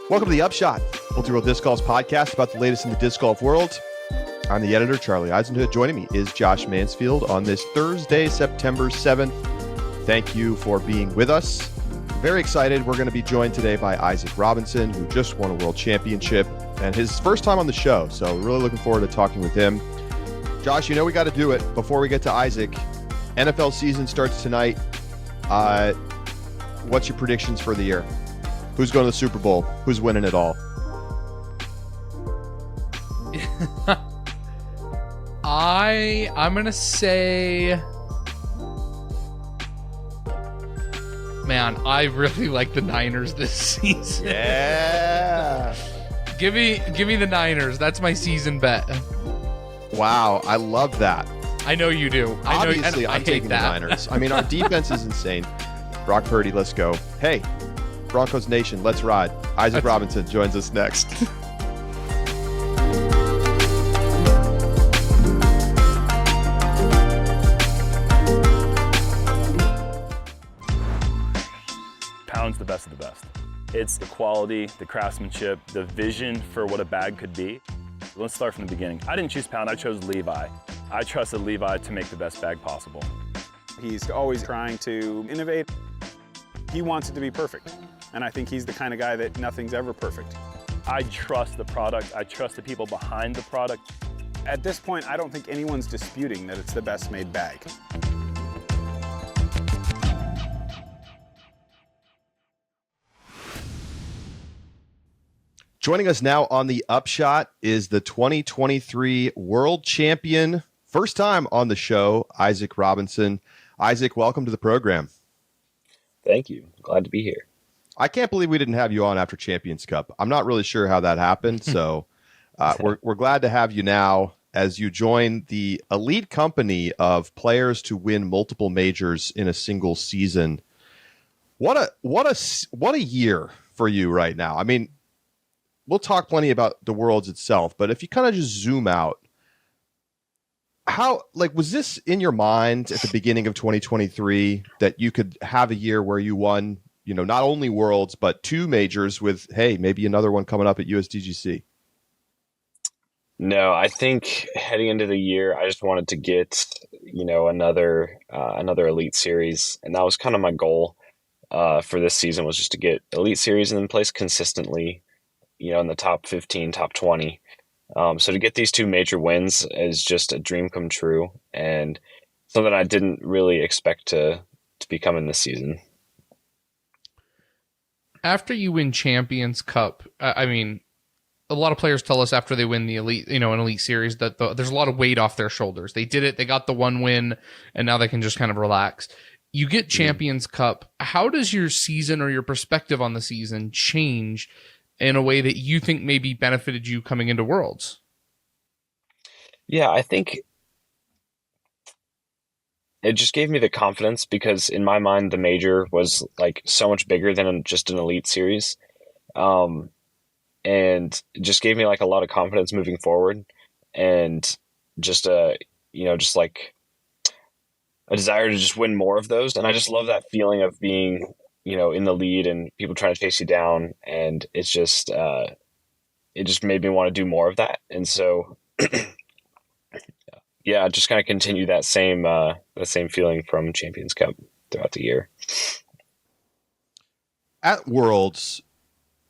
Welcome to the Upshot, Multi-World Disc Golf podcast about the latest in the disc golf world. I'm the editor, Charlie Eisenhood. Joining me is Josh Mansfield on this Thursday, September 7th. Thank you for being with us. Very excited. We're going to be joined today by Isaac Robinson, who just won a world championship and his first time on the show. So really looking forward to talking with him. Josh, you know we got to do it before we get to Isaac. NFL season starts tonight. What's your predictions for the year? Who's going to the Super Bowl? Who's winning it all? I'm going to say, man, I really like the Niners this season. Yeah. Give me the Niners. That's my season bet. Wow, I love that. I know you do. Obviously, I I'm taking that. the Niners. I mean, our defense is insane. Brock Purdy, let's go. Hey, Broncos Nation, let's ride. Isaac Robinson joins us next. Pound's the best of the best. It's the quality, the craftsmanship, the vision for what a bag could be. Let's start from the beginning. I didn't choose Pound, I chose Levi. I trusted Levi to make the best bag possible. He's always trying to innovate. He wants it to be perfect. And I think he's the kind of guy that nothing's ever perfect. I trust the product. I trust the people behind the product. At this point, I don't think anyone's disputing that it's the best made bag. Joining us now on the Upshot is the 2023 world champion, first time on the show, Isaac Robinson. Isaac, welcome to the program. Thank you. Glad to be here. I can't believe we didn't have you on after Champions Cup. I'm not really sure how that happened, so we're glad to have you now as you join the elite company of players to win multiple majors in a single season. What a year for you right now. I mean, we'll talk plenty about the Worlds itself, but if you kind of just zoom out, was this in your mind at the beginning of 2023 that you could have a year where you won, not only Worlds, but two majors with, hey, maybe another one coming up at USDGC? No, I think heading into the year, I just wanted to get, another Elite Series. And that was kind of my goal for this season, was just to get Elite Series and then place consistently, in the top 15, top 20. So to get these two major wins is just a dream come true and something I didn't really expect to be coming this season. After you win Champions Cup, I mean, a lot of players tell us after they win the Elite, an Elite Series, that there's a lot of weight off their shoulders. They did it. They got the one win, and now they can just kind of relax. You get Champions Cup. How does your season or your perspective on the season change in a way that you think maybe benefited you coming into Worlds? Yeah, I think it just gave me the confidence because in my mind, the major was like so much bigger than just an Elite Series. And it just gave me like a lot of confidence moving forward and just just like a desire to just win more of those. And I just love that feeling of being, in the lead and people trying to chase you down. And it's just, it just made me want to do more of that. And so, yeah, just kind of continue that same feeling from Champions Cup throughout the year. At Worlds,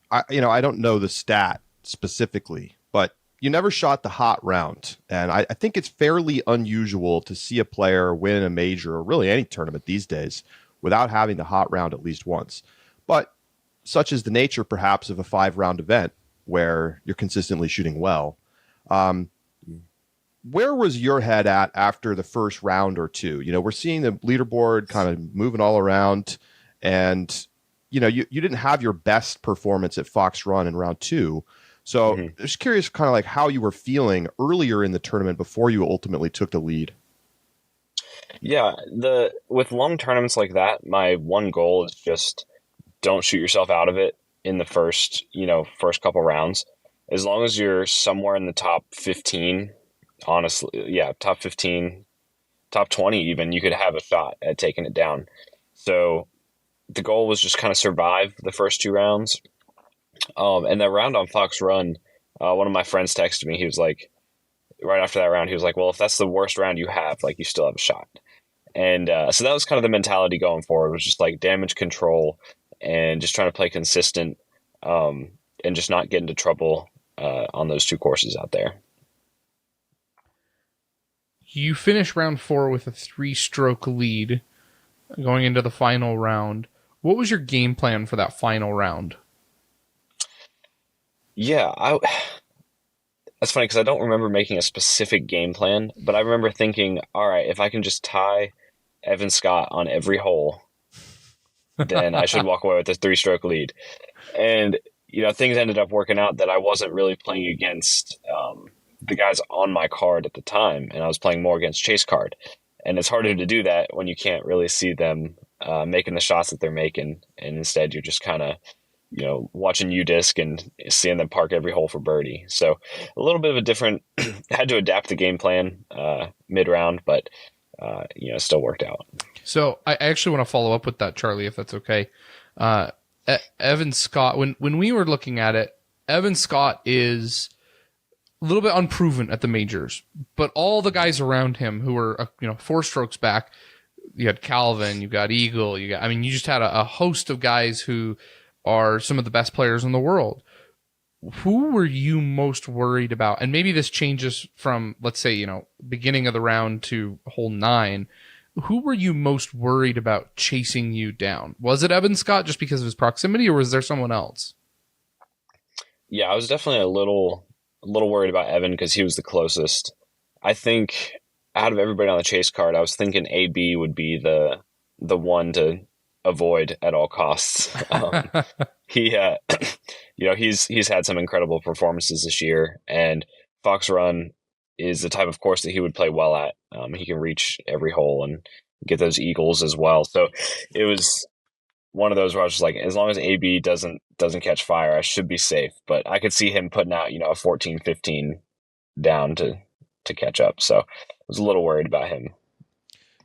I don't know the stat specifically, but you never shot the hot round. And I think it's fairly unusual to see a player win a major or really any tournament these days without having the hot round at least once. But such is the nature, perhaps, of a 5-round event where you're consistently shooting well. Where was your head at after the first round or two? We're seeing the leaderboard kind of moving all around, and you didn't have your best performance at Fox Run in round 2. So just curious kind of like how you were feeling earlier in the tournament before you ultimately took the lead. Yeah, with long tournaments like that, my one goal is just don't shoot yourself out of it in the first couple rounds. As long as you're somewhere in the top 15, honestly, yeah, top 15, top 20 even, you could have a shot at taking it down. So the goal was just kind of survive the first 2 rounds And that round on Fox Run, one of my friends texted me. He was like, right after that round, he was like, well, if that's the worst round you have, like, you still have a shot. And so that was kind of the mentality going forward, was just like damage control and just trying to play consistent, and just not get into trouble on those two courses out there. You finish round 4 with a 3-stroke lead going into the final round. What was your game plan for that final round? Yeah, that's funny because I don't remember making a specific game plan, but I remember thinking, all right, if I can just tie Evan Scott on every hole, then I should walk away with a 3-stroke lead. And, things ended up working out that I wasn't really playing against the guys on my card at the time, and I was playing more against Chase card. And it's harder to do that when you can't really see them making the shots that they're making, and instead you're just kind of watching UDisc and seeing them park every hole for birdie. So a little bit of a different, had to adapt the game plan mid-round, but still worked out. So I actually want to follow up with that, Charlie, if that's okay. Evan Scott, when we were looking at it, Evan Scott is a little bit unproven at the majors, but all the guys around him who were 4 strokes back, you had Calvin, you got Eagle, you just had a host of guys who are some of the best players in the world. Who were you most worried about? And maybe this changes from, let's say, beginning of the round to hole 9. Who were you most worried about chasing you down? Was it Evan Scott just because of his proximity, or was there someone else? Yeah, I was definitely a little worried about Evan because he was the closest. I think out of everybody on the Chase card, I was thinking AB would be the one to avoid at all costs. He he's had some incredible performances this year, and Fox Run is the type of course that he would play well at. He can reach every hole and get those eagles as well. So it was one of those where I was just like, as long as AB doesn't catch fire, I should be safe. But I could see him putting out a 14-15 down to catch up. So I was a little worried about him.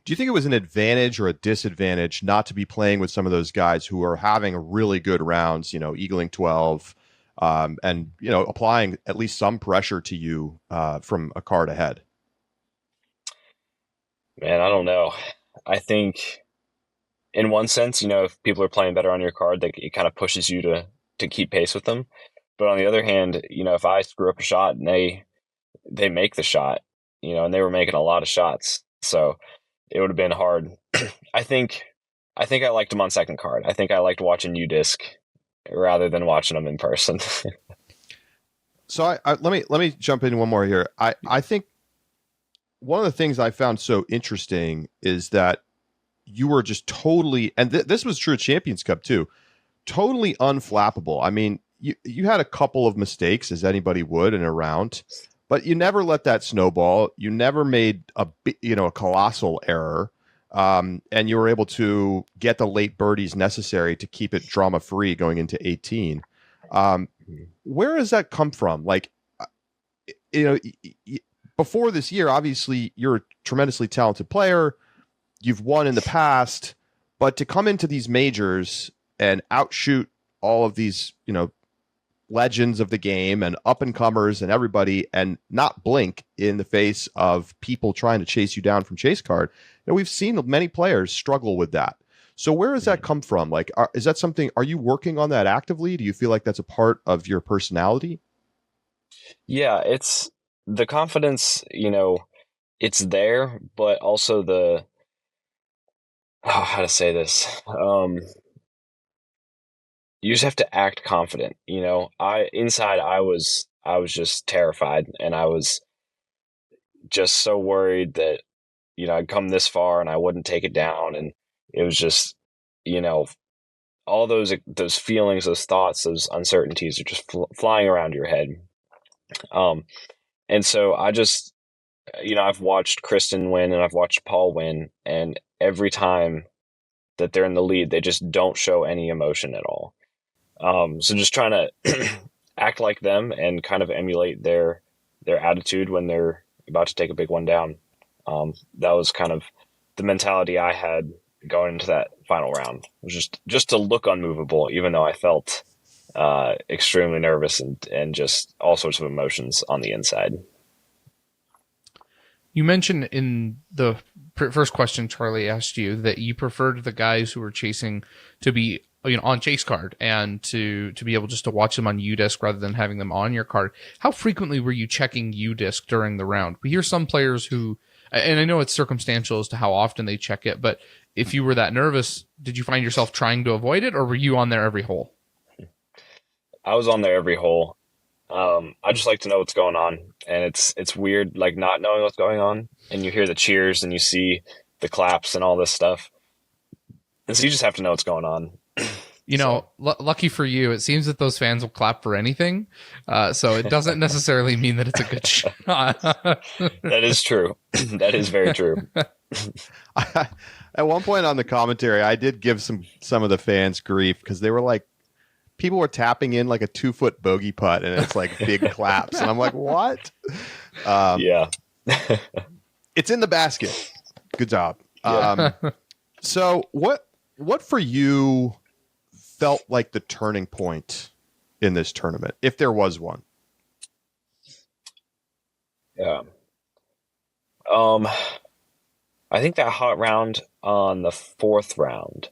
Do you think it was an advantage or a disadvantage not to be playing with some of those guys who are having really good rounds, eagling 12, and, applying at least some pressure to you from a card ahead? Man, I don't know. I think in one sense, if people are playing better on your card, it kind of pushes you to keep pace with them. But on the other hand, if I screw up a shot and they make the shot, and they were making a lot of shots, so it would have been hard. I think I liked him on second card. I think I liked watching UDisc rather than watching him in person. So let me jump in one more here. I think one of the things I found so interesting is that you were just totally, and this was true at Champions Cup too, totally unflappable. I mean, you had a couple of mistakes, as anybody would in a round, but you never let that snowball. You never made a colossal error, and you were able to get the late birdies necessary to keep it drama free going into 18. Where does that come from? Like, before this year, obviously you're a tremendously talented player. You've won in the past, but to come into these majors and outshoot all of these, legends of the game and up and comers and everybody, and not blink in the face of people trying to chase you down from Chase card. We've seen many players struggle with that. So where does that come from? Like, is that something, are you working on that actively? Do you feel like that's a part of your personality? Yeah, it's the confidence, it's there, but also how to say this? You just have to act confident. Inside I was just terrified, and I was just so worried that, I'd come this far and I wouldn't take it down. And it was just, all those feelings, those thoughts, those uncertainties are just flying around your head. And so I just, I've watched Kristen win and I've watched Paul win, and every time that they're in the lead, they just don't show any emotion at all. So just trying to act like them and kind of emulate their attitude when they're about to take a big one down. That was kind of the mentality I had going into that final round. It was just to look unmovable, even though I felt extremely nervous and just all sorts of emotions on the inside. You mentioned in the first question Charlie asked you that you preferred the guys who were chasing to be on chase card and to be able just to watch them on UDisc rather than having them on your card. How frequently were you checking UDisc during the round? We hear some players who, and I know it's circumstantial as to how often they check it, but if you were that nervous, did you find yourself trying to avoid it, or were you on there every hole? I was on there every hole. I just like to know what's going on, and it's weird, like not knowing what's going on, and you hear the cheers and you see the claps and all this stuff, and so you just have to know what's going on. Lucky for you, it seems that those fans will clap for anything, so it doesn't necessarily mean that it's a good shot. That is true. That is very true. At one point on the commentary, I did give some of the fans grief because they were like, people were tapping in like a 2-foot bogey putt, and it's like big claps, and I'm like, what? Yeah. It's in the basket. Good job. Yeah. So what for you felt like the turning point in this tournament, if there was one? Yeah. I think that hot round on the 4th round,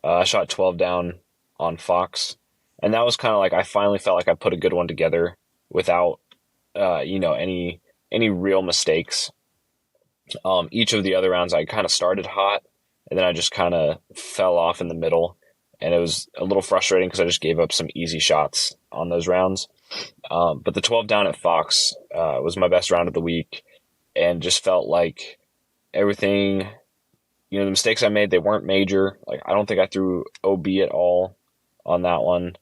I shot 12 down on Fox, and that was kind of like I finally felt like I put a good one together without, any real mistakes. Each of the other rounds I kind of started hot, and then I just kind of fell off in the middle, and it was a little frustrating because I just gave up some easy shots on those rounds. But the 12 down at Fox was my best round of the week, and just felt like everything, the mistakes I made, they weren't major. Like, I don't think I threw OB at all on that one,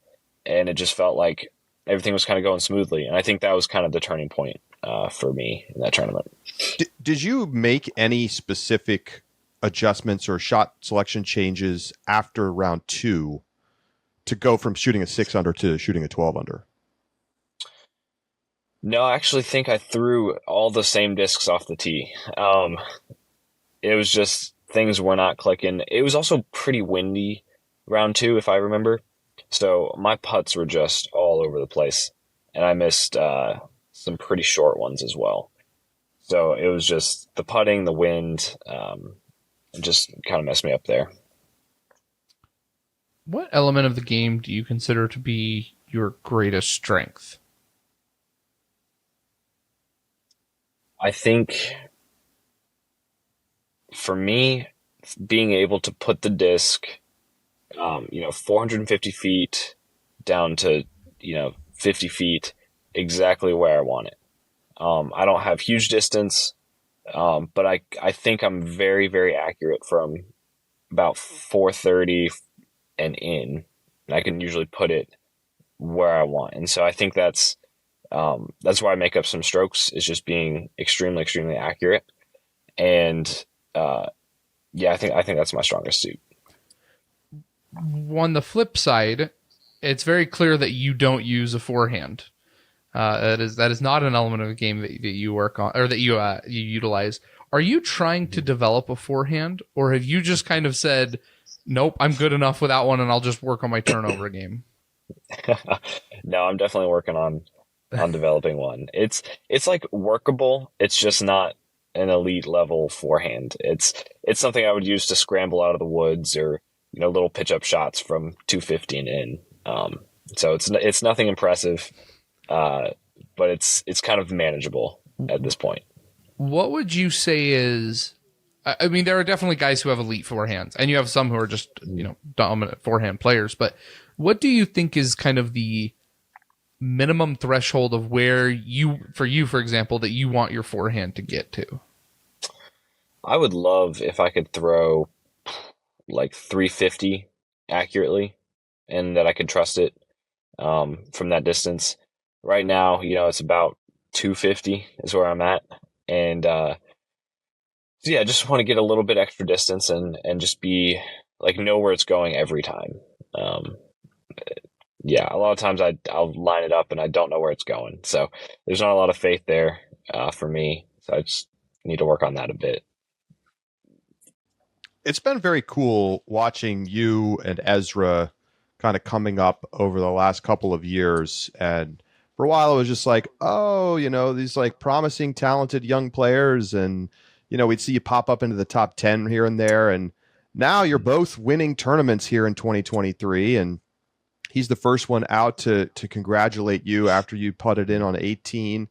and it just felt like everything was kind of going smoothly. And I think that was kind of the turning point for me in that tournament. Did you make any specific adjustments or shot selection changes after round 2 to go from shooting a 6 under to shooting a 12 under? No, I actually think I threw all the same discs off the tee. It was just things were not clicking. It was also pretty windy round 2, if I remember. So my putts were just all over the place, and I missed some pretty short ones as well. So it was just the putting, the wind, just kind of messed me up there. What element of the game do you consider to be your greatest strength? I think for me, being able to put the disc, 450 feet down to, 50 feet, exactly where I want it. I don't have huge distance, but I think I'm very, very accurate from about 430 and in. And I can usually put it where I want. And so I think that's why I make up some strokes, is just being extremely, extremely accurate. And I think that's my strongest suit. On the flip side, it's very clear that you don't use a forehand. That is not an element of the game that you work on, or that you utilize. Are you trying to develop a forehand, or have you just kind of said, nope, I'm good enough without one, and I'll just work on my turnover game? No, I'm definitely working on developing one. It's like workable. It's just not an elite level forehand. It's something I would use to scramble out of the woods, or little pitch up shots from 250 and in. So it's nothing impressive, but it's kind of manageable at this point. What would you say is? I mean, there are definitely guys who have elite forehands, and you have some who are just dominant forehand players. But what do you think is kind of the minimum threshold of where for example, that you want your forehand to get to? I would love if I could throw like 350 accurately, and that I could trust it from that distance. Right now, it's about 250 is where I'm at. And I just want to get a little bit extra distance and just be like, know where it's going every time. A lot of times I'll line it up and I don't know where it's going. So there's not a lot of faith there for me. So I just need to work on that a bit. It's been very cool watching you and Ezra kind of coming up over the last couple of years. And for a while, it was just like, oh, these like promising, talented young players. And, we'd see you pop up into the top 10 here and there. And now you're both winning tournaments here in 2023. And he's the first one out to congratulate you after you putted in on 18.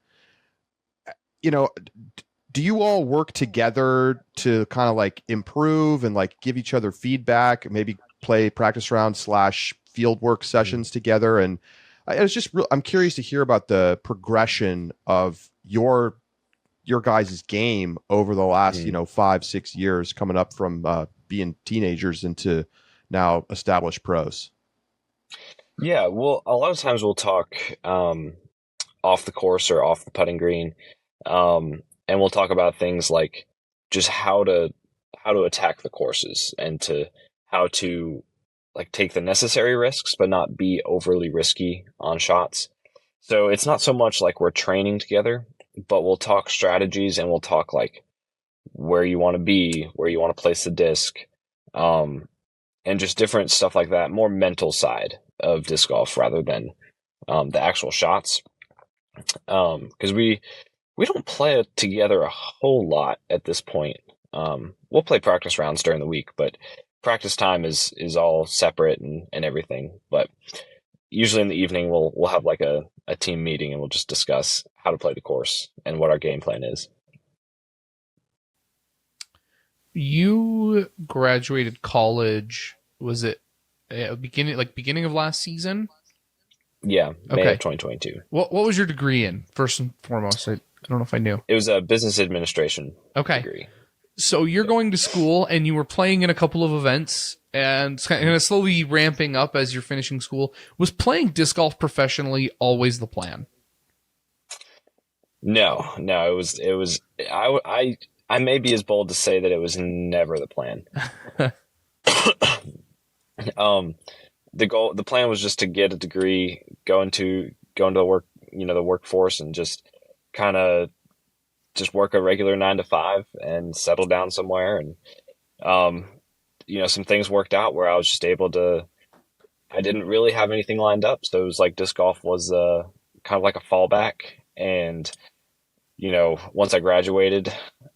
Do you all work together to kind of like improve and like give each other feedback, maybe play practice round / field work sessions together? And it's just I'm curious to hear about the progression of your guys' game over the last 5-6 years, coming up from being teenagers into now established pros. Yeah, well, a lot of times we'll talk off the course or off the putting green, and we'll talk about things like just how to attack the courses and how to like take the necessary risks but not be overly risky on shots. So it's not so much like we're training together, but we'll talk strategies and we'll talk like where you want to be, where you want to place the disc, and just different stuff like that, more mental side of disc golf rather than the actual shots. Because we don't play together a whole lot at this point. We'll play practice rounds during the week, but practice time is all separate and everything. But usually in the evening, we'll have like a team meeting and we'll just discuss how to play the course and what our game plan is. You graduated college, was it beginning of last season? Yeah, May Okay. of 2022. What was your degree in, first and foremost? I don't know if I knew. It was a business administration Okay. degree. So you're going to school and you were playing in a couple of events and kind of slowly ramping up as you're finishing school. Was playing disc golf professionally always the plan? No, it was I may be as bold to say that it was never the plan. The plan was just to get a degree, go into the work, the workforce, and just kind of just work a regular 9 to 5 and settle down somewhere. And some things worked out where I was just able to. I didn't really have anything lined up, so it was like disc golf was kind of like a fallback. And once I graduated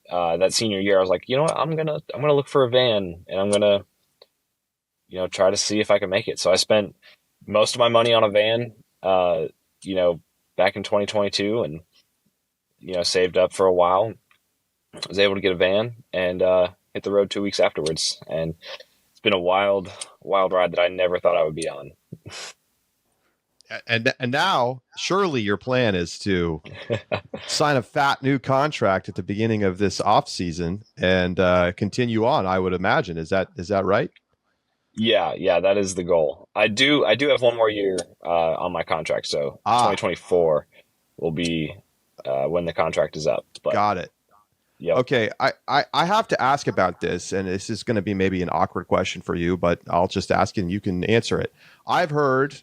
that senior year, I was like, you know what, I'm gonna look for a van, and I'm gonna try to see if I can make it. So I spent most of my money on a van, back in 2022, and saved up for a while. I was able to get a van and hit the road 2 weeks afterwards, and it's been a wild ride that I never thought I would be on. And now, surely your plan is to sign a fat new contract at the beginning of this off season and continue on. I would imagine. Is that right? Yeah, that is the goal. I do have one more year on my contract, so 2024 will be when the contract is up. But, got it. Yep. Okay, I have to ask about this, and this is going to be maybe an awkward question for you, but I'll just ask and you can answer it. I've heard,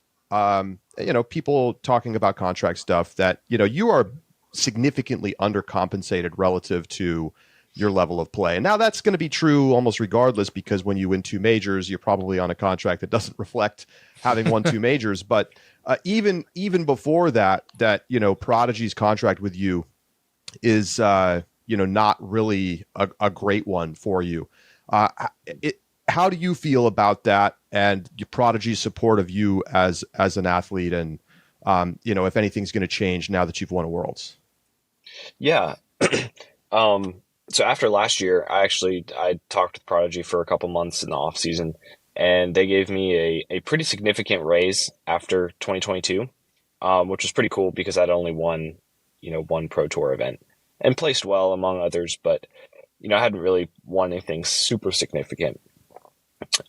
people talking about contract stuff that, you are significantly undercompensated relative to your level of play. And now that's going to be true almost regardless, because when you win 2 majors, you're probably on a contract that doesn't reflect having won 2 majors. But even before that, Prodigy's contract with you is, not really a great one for you. How do you feel about that and your Prodigy's support of you as an athlete, and if anything's going to change now that you've won a Worlds? Yeah. So after last year, I talked with Prodigy for a couple months in the off season, and they gave me a pretty significant raise after 2022, which was pretty cool because I'd only won, one Pro Tour event and placed well among others, but I hadn't really won anything super significant.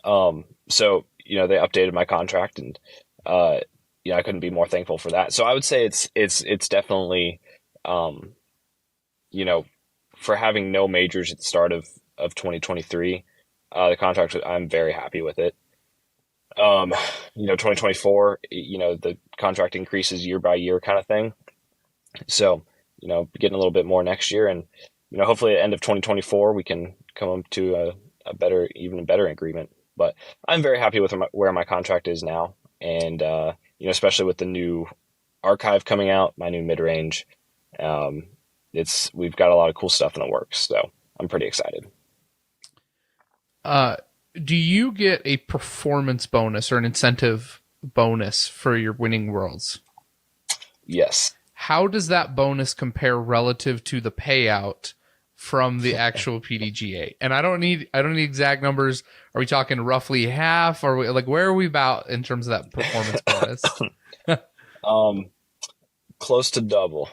So they updated my contract, and I couldn't be more thankful for that. So I would say it's definitely, for having no majors at the start of 2023, the contract, I'm very happy with it. 2024, the contract increases year by year kind of thing. So, getting a little bit more next year, and, hopefully at the end of 2024, we can come up to a better agreement But I'm very happy with where my contract is now. And, especially with the new archive coming out, my new mid-range, we've got a lot of cool stuff in the works. So I'm pretty excited. Do you get a performance bonus or an incentive bonus for your winning worlds? Yes. How does that bonus compare relative to the payout from the actual PDGA? And I don't need exact numbers. Are we talking roughly half? Or where are we about in terms of that performance bonus? Close to double.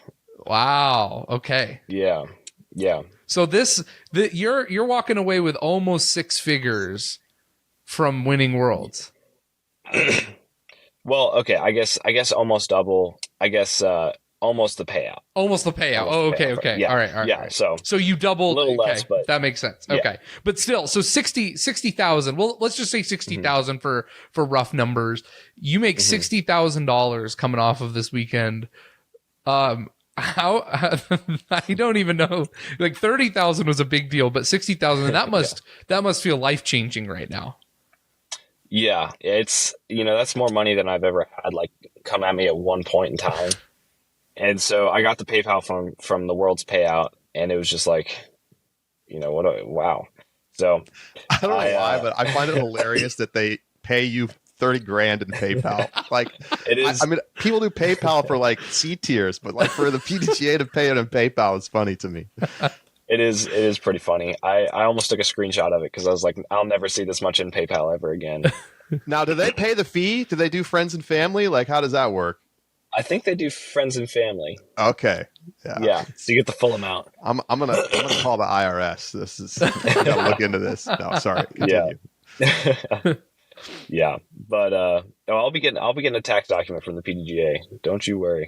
Wow. Okay. Yeah. So you're walking away with almost six figures from winning worlds. Well, okay. I guess almost double. I guess almost the payout. Almost the payout. Okay. Yeah. All right. Yeah. So you doubled. A little less, but that makes sense. Yeah. Okay. But still, so 60,000. Well, let's just say 60,000 for rough numbers. You make $60,000 coming off of this weekend. How I don't even know. Like 30,000 was a big deal, but 60,000 that must feel life-changing right now. Yeah, it's that's more money than I've ever had come at me at one point in time. And so I got the PayPal from the world's payout, and it was just wow. So I don't know why, but I find it hilarious that they pay you 30 grand in PayPal. It is. I mean, people do PayPal for C tiers, but for the PDGA to pay it in PayPal is funny to me. It is pretty funny. I almost took a screenshot of it because I was like, I'll never see this much in PayPal ever again. Now, do they pay the fee? Do they do friends and family? How does that work? I think they do friends and family. Okay. Yeah. So you get the full amount. I'm gonna call the IRS. This is I gotta look into this. No, sorry. Continue. Yeah. Yeah. But I'll be getting a tax document from the PDGA. Don't you worry.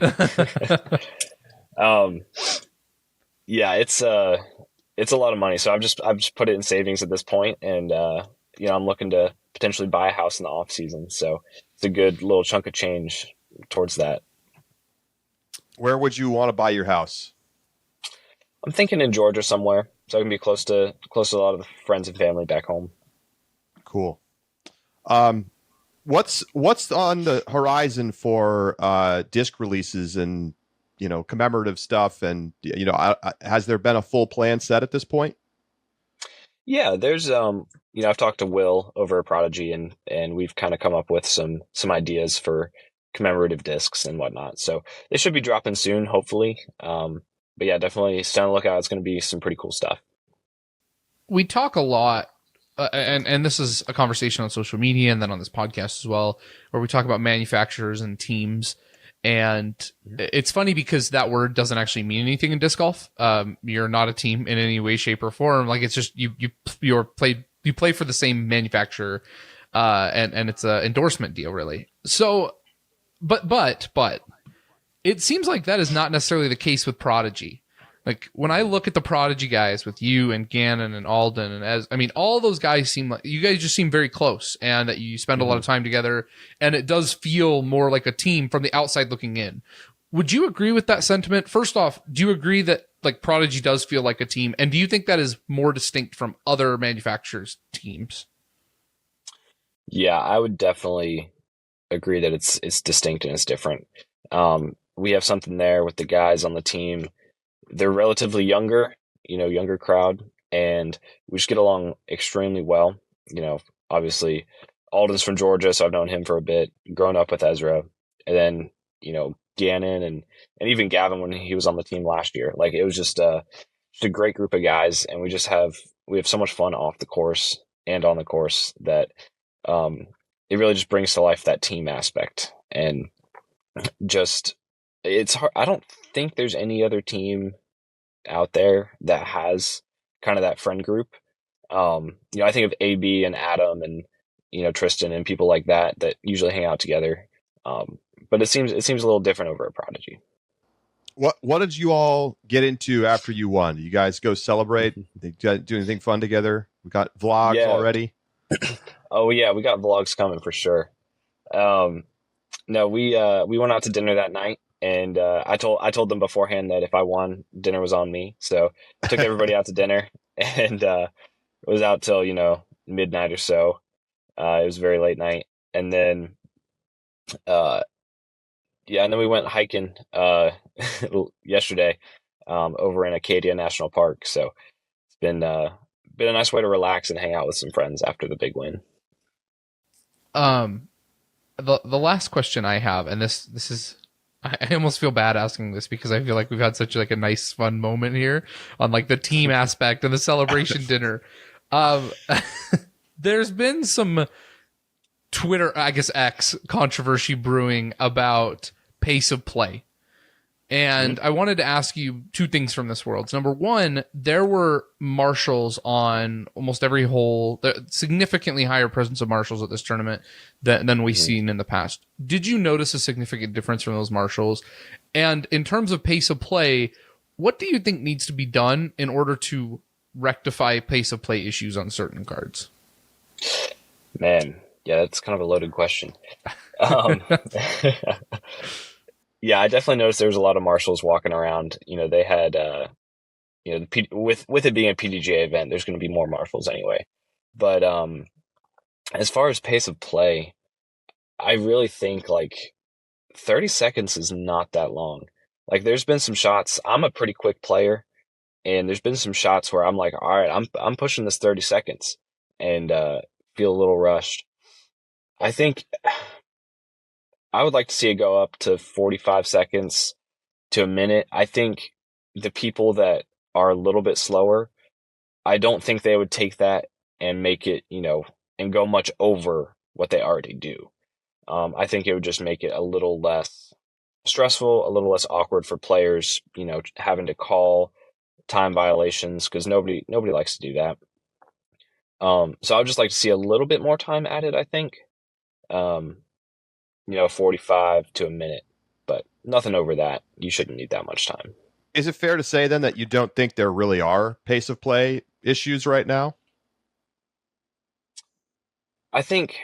Yeah, it's a lot of money. So I've just put it in savings at this point, and I'm looking to potentially buy a house in the off season. So it's a good little chunk of change towards that. Where would you want to buy your house? I'm thinking in Georgia somewhere, so I can be close to a lot of the friends and family back home. Cool. What's on the horizon for disc releases and commemorative stuff, and has there been a full plan set at this point? Yeah, there's I've talked to Will over at Prodigy, and we've kind of come up with some ideas for commemorative discs and whatnot. So they should be dropping soon, hopefully. But yeah, definitely stay on the lookout. It's going to be some pretty cool stuff. We talk a lot, and this is a conversation on social media and then on this podcast as well, where we talk about manufacturers and teams. And it's funny because that word doesn't actually mean anything in disc golf. You're not a team in any way, shape, or form. It's just you play for the same manufacturer, and it's an endorsement deal, really. So, but it seems like that is not necessarily the case with Prodigy. When I look at the Prodigy guys with you and Gannon and Alden and all those guys seem like you guys just seem very close, and that you spend a lot of time together, and it does feel more like a team from the outside looking in. Would you agree with that sentiment? First off, do you agree that Prodigy does feel like a team, and do you think that is more distinct from other manufacturers' teams? Yeah, I would definitely agree that it's distinct and it's different. We have something there with the guys on the team. They're relatively younger crowd, and we just get along extremely well. Obviously Alden's from Georgia, so I've known him for a bit, grown up with Ezra, and then, Gannon and even Gavin when he was on the team last year. It was just a great group of guys, and we have so much fun off the course and on the course that it really just brings to life that team aspect. And just, it's hard. I don't think there's any other team out there that has kind of that friend group. I think of AB and Adam and Tristan and people like that usually hang out together. But it seems a little different over at Prodigy. What did you all get into after you won? You guys go celebrate? Did you guys do anything fun together? We got vlogs already. Oh yeah, we got vlogs coming for sure. No, we went out to dinner that night, and I told them beforehand that if I won, dinner was on me. So I took everybody out to dinner, and it was out till midnight or so. It was a very late night. And then, and then we went hiking yesterday over in Acadia National Park. So it's been a nice way to relax and hang out with some friends after the big win. The last question I have, and this is, I almost feel bad asking this because I feel like we've had such like a nice fun moment here on like the team aspect and the celebration dinner. There's been some Twitter, I guess X, controversy brewing about pace of play. And I wanted to ask you two things from this world. Number one, there were marshals on almost every hole, significantly higher presence of marshals at this tournament than we've seen in the past. Did you notice a significant difference from those marshals? And in terms of pace of play, what do you think needs to be done in order to rectify pace of play issues on certain cards? Man, yeah, that's kind of a loaded question. Yeah, I definitely noticed there was a lot of marshals walking around. They had, with it being a PDGA event, there's going to be more marshals anyway. But as far as pace of play, I really think like 30 seconds is not that long. Like there's been some shots. I'm a pretty quick player, and there's been some shots where I'm like, all right, I'm pushing this 30 seconds, and feel a little rushed. I think I would like to see it go up to 45 seconds to a minute. I think the people that are a little bit slower, I don't think they would take that and make it, and go much over what they already do. I think it would just make it a little less stressful, a little less awkward for players, having to call time violations, because nobody likes to do that. So I would just like to see a little bit more time added, I think. 45 to a minute, but nothing over that. You shouldn't need that much time. Is it fair to say then that you don't think there really are pace of play issues right now? I think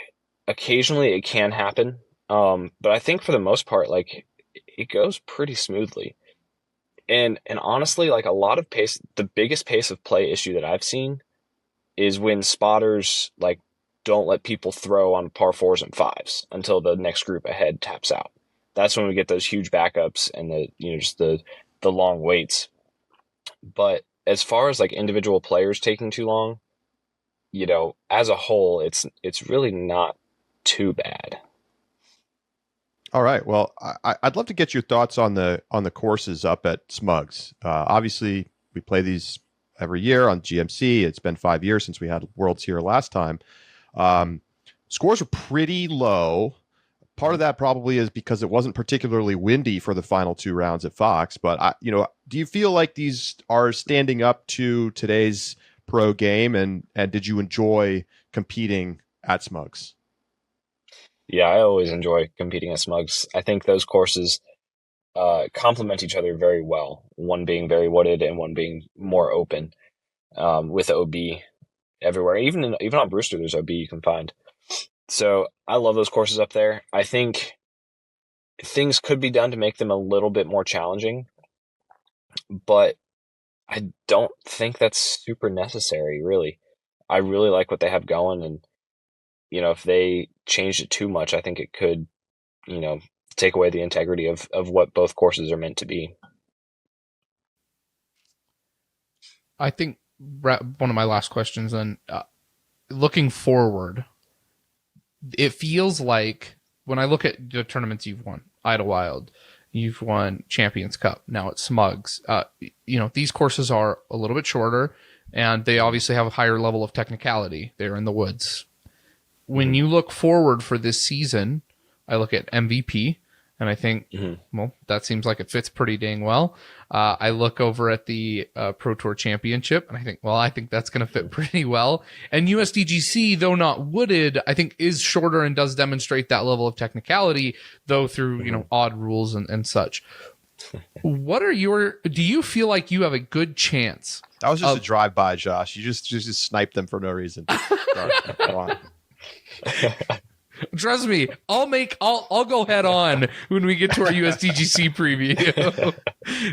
occasionally it can happen, but I think for the most part, like it goes pretty smoothly. And honestly, like a lot of pace, the biggest pace of play issue that I've seen is when spotters like don't let people throw on par 4s and 5s until the next group ahead taps out. That's when we get those huge backups and just the long waits. But as far as like individual players taking too long, as a whole, it's really not too bad. All right. Well, I'd love to get your thoughts on the courses up at Smugs. Obviously, we play these every year on GMC. It's been 5 years since we had Worlds here last time. Scores are pretty low. Part of that probably is because it wasn't particularly windy for the final 2 rounds at Fox. But do you feel like these are standing up to today's pro game? And did you enjoy competing at Smugs? Yeah, I always enjoy competing at Smugs. I think those courses complement each other very well. One being very wooded and one being more open, with OB everywhere. Even on Brewster, there's OB you can find. So I love those courses up there. I think things could be done to make them a little bit more challenging, but I don't think that's super necessary, really. I really like what they have going, and if they changed it too much, I think it could, take away the integrity of what both courses are meant to be. I think one of my last questions then, looking forward, it feels like when I look at the tournaments you've won, Idlewild, you've won Champions Cup, now it's Smugs, these courses are a little bit shorter and they obviously have a higher level of technicality. They're in the woods. When you look forward for this season, I look at MVP and I think, well, that seems like it fits pretty dang well. I look over at the Pro Tour Championship and I think that's going to fit pretty well. And USDGC, though not wooded, I think is shorter and does demonstrate that level of technicality, though through, odd rules and such. Do you feel like you have a good chance? That was just a drive-by, Josh. You just sniped them for no reason. Sorry. Go on. Trust me, I'll go head on when we get to our USDGC preview.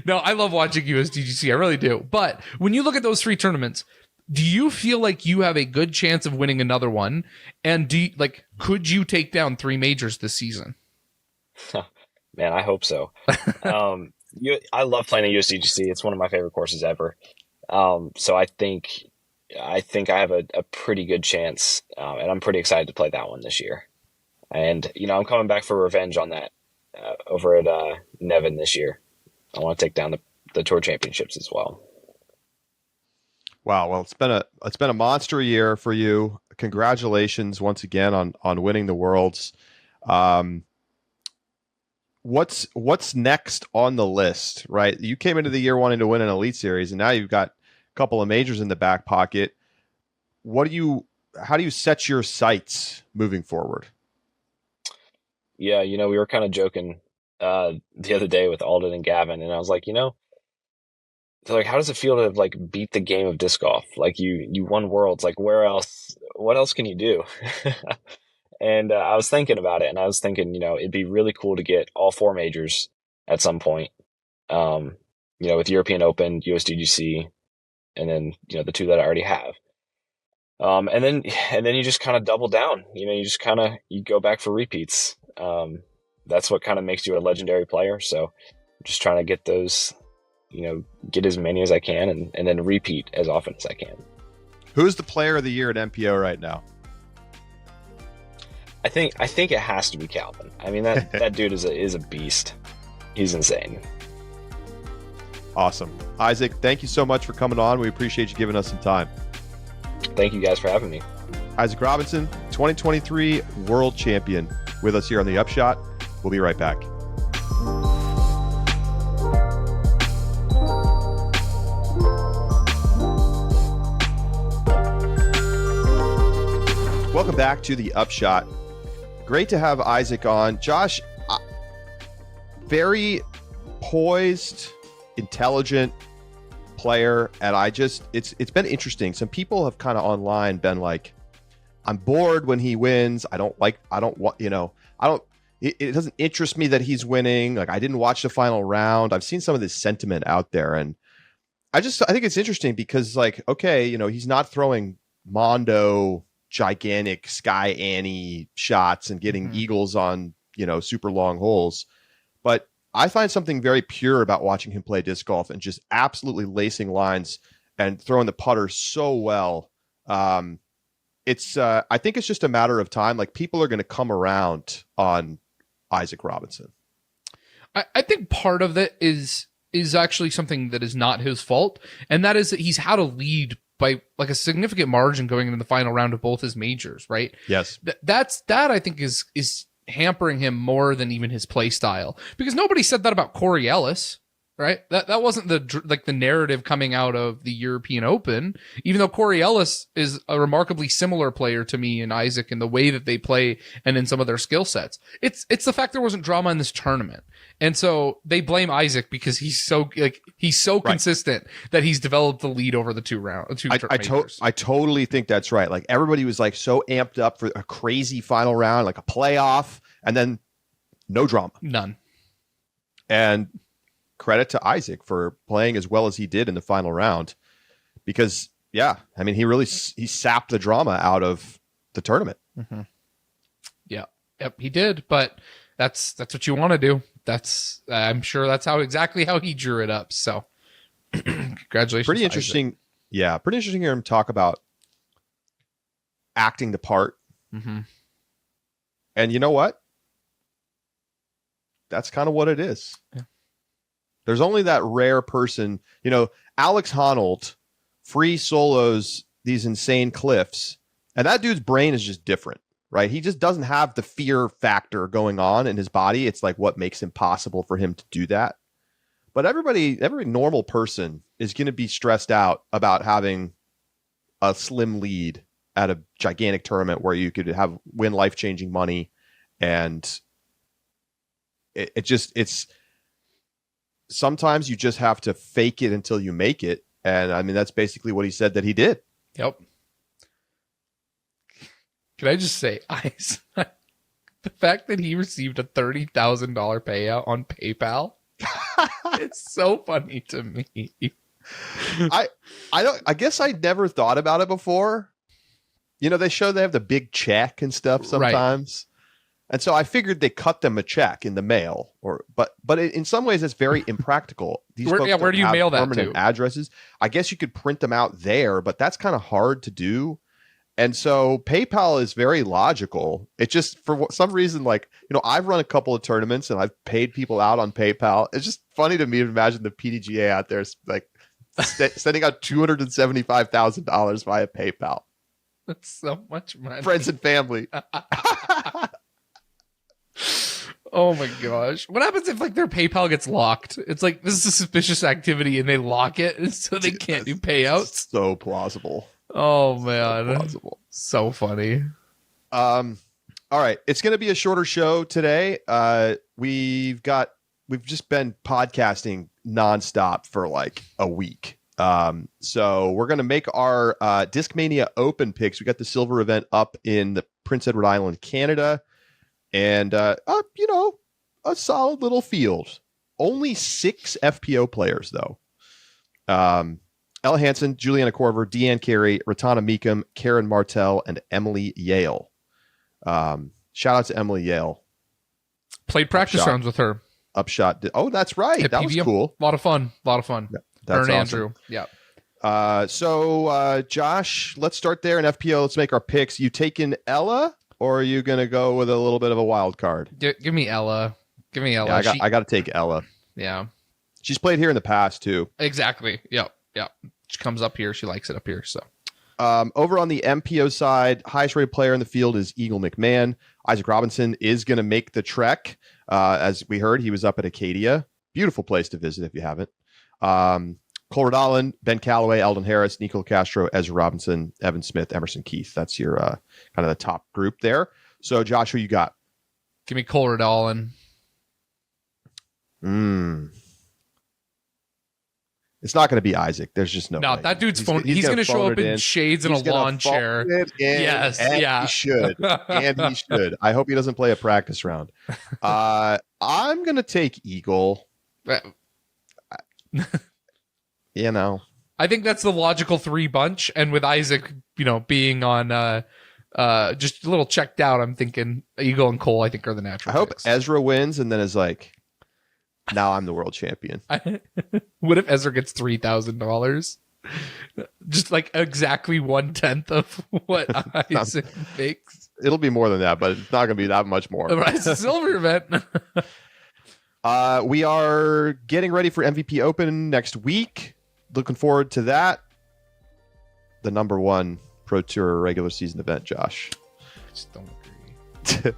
No, I love watching USDGC. I really do. But when you look at those 3 tournaments, Do you feel like you have a good chance of winning another one? And could you take down 3 majors this season? Man, I hope so. I love playing at USDGC. It's one of my favorite courses ever. So I think I have a pretty good chance, and I'm pretty excited to play that one this year. And I'm coming back for revenge on that over at Nevin this year. I want to take down the Tour Championships as well. Wow. Well, it's been a monster year for you. Congratulations once again on winning the Worlds. What's next on the list, right? You came into the year wanting to win an Elite Series, and now you've got a couple of majors in the back pocket. How do you set your sights moving forward? Yeah, we were kind of joking the other day with Alden and Gavin, and I was like, they're like, how does it feel to beat the game of disc golf? Like you won Worlds. Like what else can you do? And I was thinking about it, and I was thinking, it'd be really cool to get all 4 majors at some point. With European Open, USDGC, and then the 2 that I already have. And then you just kind of double down. You go back for repeats. That's what kind of makes you a legendary player. So I'm just trying to get those, get as many as I can, and then repeat as often as I can. Who's the player of the year at MPO right now? I think it has to be Calvin. I mean, that dude is a beast. He's insane. Awesome. Isaac, thank you so much for coming on. We appreciate you giving us some time. Thank you guys for having me. Isaac Robinson, 2023 World Champion, with us here on the Upshot. We'll be right back. Welcome back to the Upshot. Great to have Isaac on. Josh, very poised, intelligent player, and it's been interesting. Some people have kind of online been like, I'm bored when he wins. it doesn't interest me that he's winning. Like, I didn't watch the final round. I've seen some of this sentiment out there, and I think it's interesting because, okay, he's not throwing Mondo gigantic Sky Annie shots and getting eagles on, super long holes. But I find something very pure about watching him play disc golf and just absolutely lacing lines and throwing the putter so well. I think it's just a matter of time. Like, people are going to come around on Isaac Robinson. I think part of that is actually something that is not his fault. And that is that he's had a lead by a significant margin going into the final round of both his majors, right? Yes. That I think is hampering him more than even his play style, because nobody said that about Corey Ellis, right? That wasn't the narrative coming out of the European Open, even though Corey Ellis is a remarkably similar player to me and Isaac in the way that they play and in some of their skill sets. It's the fact there wasn't drama in this tournament. And so they blame Isaac because he's so consistent that he's developed the lead over the two majors. I totally think that's right. Like, everybody was so amped up for a crazy final round, like a playoff, and then no drama. None. And credit to Isaac for playing as well as he did in the final round, because he sapped the drama out of the tournament. Mm-hmm. Yeah. Yep, he did, but that's what you want to do. I'm sure that's exactly how he drew it up. So congratulations. Pretty interesting. Isaac. Yeah. Pretty interesting to hear him talk about acting the part. Mm-hmm. And you know what? That's kind of what it is. Yeah. There's only that rare person, Alex Honnold free solos these insane cliffs, and that dude's brain is just different. Right? He just doesn't have the fear factor going on in his body. It's what makes it possible for him to do that. But every normal person is going to be stressed out about having a slim lead at a gigantic tournament where you could win life-changing money. And it's sometimes you just have to fake it until you make it. And I mean, that's basically what he said that he did. Yep. Can I just say, the fact that he received a $30,000 payout on PayPal, it's so funny to me. I guess I never thought about it before. You know, they have the big check and stuff sometimes. Right. And so I figured they cut them a check in the mail, but in some ways it's very impractical. These folks where do you mail that permanent to? Addresses. I guess you could print them out there, but that's kind of hard to do. And so PayPal is very logical. It just, for some reason, like, you know, I've run a couple of tournaments and I've paid people out on PayPal. It's just funny to me to imagine the PDGA out there like sending out $275,000 via PayPal. That's so much money. Friends and family. Oh my gosh. What happens if like their PayPal gets locked? It's like, this is a suspicious activity and they lock it so they can't do payouts. So plausible. Oh man. So plausible. So funny. All right. It's going to be a shorter show today. We've just been podcasting nonstop for like a week. So we're going to make our Discmania Open picks. We got the silver event up in the Prince Edward Island, Canada, and you know, a solid little field. Only 6 FPO players though. Ella Hansen, Juliana Korver, Deanne Carey, Ratana Meekum, Karen Martell, and Emily Yale. Shout out to Emily Yale. Played practice Upshot. rounds with her. Upshot. Oh, that's right. That was cool. A lot of fun. Yeah, that's her and awesome. Andrew. Yeah. So Josh, let's start there in FPO. Let's make our picks. You taking Ella, or are you going to go with a little bit of a wild card? Give me Ella. Yeah, I got to take Ella. Yeah. She's played here in the past too. Exactly. Yep. She comes up here. She likes it up here. So, over on the MPO side, highest rated player in the field is Eagle McMahon. Isaac Robinson is going to make the trek. As we heard, he was up at Acadia. Beautiful place to visit if you haven't. Cole Rodolin, Ben Calloway, Eldon Harris, Nico Castro, Ezra Robinson, Evan Smith, Emerson Keith. That's your kind of the top group there. So, Josh, who you got? Give me Cole Rodolin. It's not going to be Isaac. There's just no way. That dude's phone. He's going to show up in shades and a lawn chair. Yes, he should. And he should. I hope he doesn't play a practice round. I'm going to take Eagle. You know, I think that's the logical 3 bunch. And with Isaac, you know, being on just a little checked out, I'm thinking Eagle and Cole, I think, are the natural. I hope picks. Ezra wins and then is like, now I'm the world champion. What if Ezra gets $3,000? Just like exactly 1/10 of what Isaac makes. It'll be more than that, but it's not going to be that much more. It's a silver event. We are getting ready for MVP Open next week. Looking forward to that. The number 1 Pro Tour regular season event, Josh. I just don't agree.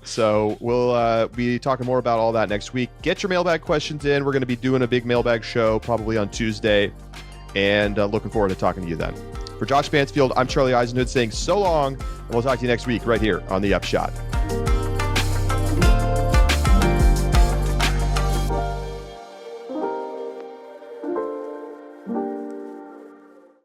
So we'll be talking more about all that next week. Get your mailbag questions in. We're going to be doing a big mailbag show probably on Tuesday, and looking forward to talking to you then. For Josh Mansfield, I'm Charlie Eisenhood saying so long, and we'll talk to you next week right here on The Upshot.